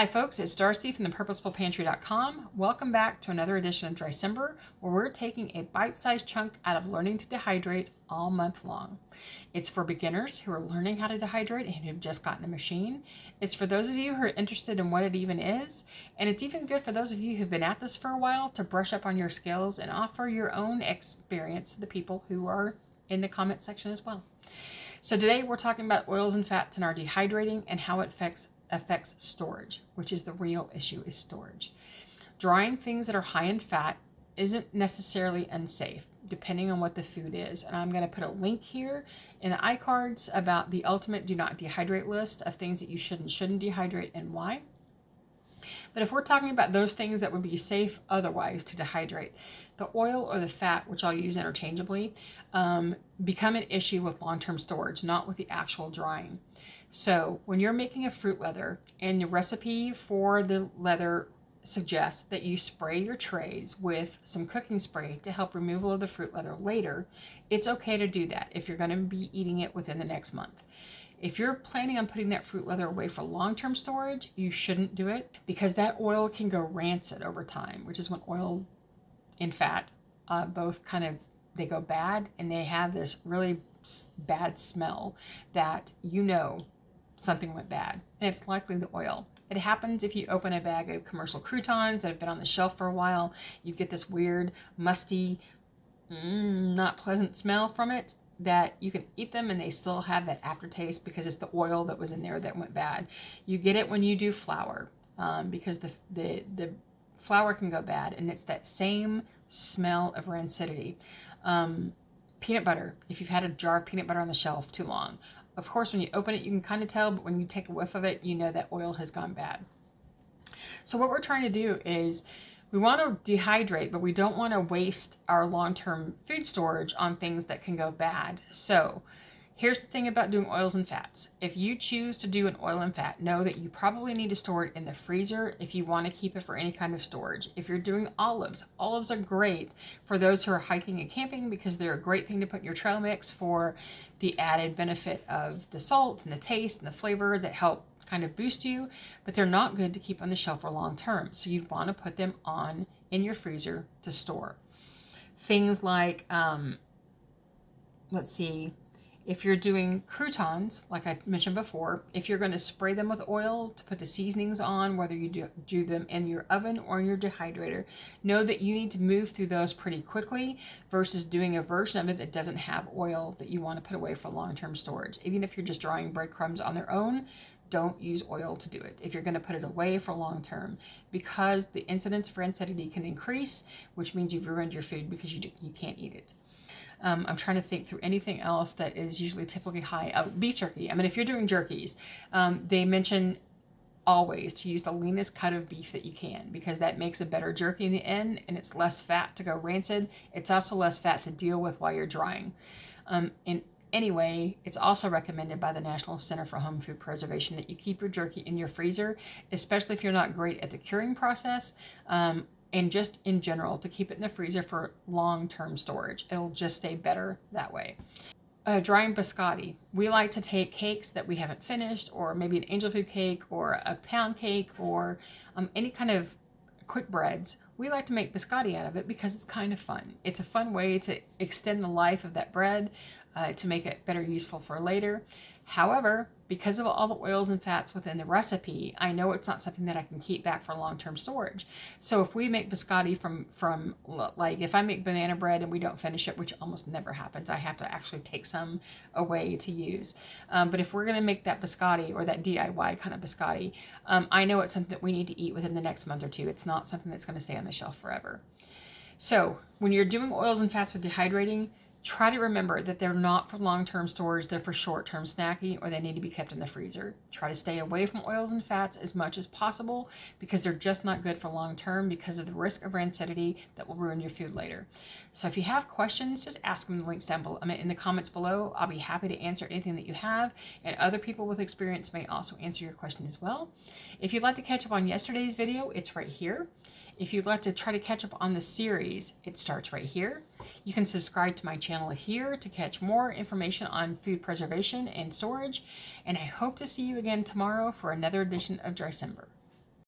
Hi folks, it's Darcy from the Purposeful Welcome back to another edition of Drycember, where we're taking a bite-sized chunk out of learning to dehydrate all month long. It's for beginners who are learning how to dehydrate and who've just gotten a machine. It's for those of you who are interested in what it even is, and it's even good for those of you who've been at this for a while to brush up on your skills and offer your own experience to the people who are in the comment section as well. So today we're talking about oils and fats in our dehydrating and how it affects storage, which is the real issue, is storage. Drying things that are high in fat isn't necessarily unsafe, depending on what the food is. And I'm going to put a link here in the iCards about the ultimate do not dehydrate list of things that you should and shouldn't dehydrate and why. But if we're talking about those things that would be safe otherwise to dehydrate, the oil or the fat, which I'll use interchangeably, become an issue with long-term storage, not with the actual drying. So when you're making a fruit leather and the recipe for the leather suggests that you spray your trays with some cooking spray to help removal of the fruit leather later, it's okay to do that if you're going to be eating it within the next month. If you're planning on putting that fruit leather away for long-term storage, you shouldn't do it because that oil can go rancid over time, which is when oil and fat both they go bad and they have this really bad smell that something went bad, and it's likely the oil. It happens if you open a bag of commercial croutons that have been on the shelf for a while. You get this weird, musty, not pleasant smell from it that you can eat them and they still have that aftertaste because it's the oil that was in there that went bad. You get it when you do flour because the flour can go bad, and it's that same smell of rancidity. Peanut butter, if you've had a jar of peanut butter on the shelf too long, of course, when you open it, you can kind of tell, but when you take a whiff of it, you know that oil has gone bad. So what we're trying to do is we want to dehydrate, but we don't want to waste our long-term food storage on things that can go bad. So here's the thing about doing oils and fats. If you choose to do an oil and fat, know that you probably need to store it in the freezer if you want to keep it for any kind of storage. If you're doing olives are great for those who are hiking and camping because they're a great thing to put in your trail mix for the added benefit of the salt and the taste and the flavor that help kind of boost you, but they're not good to keep on the shelf for long term. So you'd want to put them in your freezer to store. Things like, let's see, if you're doing croutons, like I mentioned before, if you're going to spray them with oil to put the seasonings on, whether you do them in your oven or in your dehydrator, know that you need to move through those pretty quickly versus doing a version of it that doesn't have oil that you want to put away for long-term storage. Even if you're just drying breadcrumbs on their own, don't use oil to do it if you're going to put it away for long-term, because the incidence of rancidity can increase, which means you've ruined your food because you can't eat it. I'm trying to think through anything else that is usually typically high. Beef jerky. I mean, if you're doing jerkies, they mention always to use the leanest cut of beef that you can because that makes a better jerky in the end, and it's less fat to go rancid. It's also less fat to deal with while you're drying. Anyway, it's also recommended by the National Center for Home Food Preservation that you keep your jerky in your freezer, especially if you're not great at the curing process. And just in general, to keep it in the freezer for long-term storage. It'll just stay better that way. Drying biscotti. We like to take cakes that we haven't finished, or maybe an angel food cake or a pound cake or any kind of quick breads. We like to make biscotti out of it because it's kind of fun. It's a fun way to extend the life of that bread to make it better useful for later. However, because of all the oils and fats within the recipe, I know it's not something that I can keep back for long-term storage. So if we make biscotti from like if I make banana bread and we don't finish it, which almost never happens, I have to actually take some away to use. But if we're going to make that biscotti or that DIY kind of biscotti, I know it's something that we need to eat within the next month or two. It's not something that's going to stay on the shelf forever. So when you're doing oils and fats with dehydrating, try to remember that they're not for long-term storage, they're for short-term snacking, or they need to be kept in the freezer. Try to stay away from oils and fats as much as possible because they're just not good for long-term because of the risk of rancidity that will ruin your food later. So if you have questions, just ask them in the links down below. In the comments below. I'll be happy to answer anything that you have, and other people with experience may also answer your question as well. If you'd like to catch up on yesterday's video, it's right here. If you'd like to try to catch up on the series, it starts right here. You can subscribe to my channel here to catch more information on food preservation and storage, and I hope to see you again tomorrow for another edition of Drycember.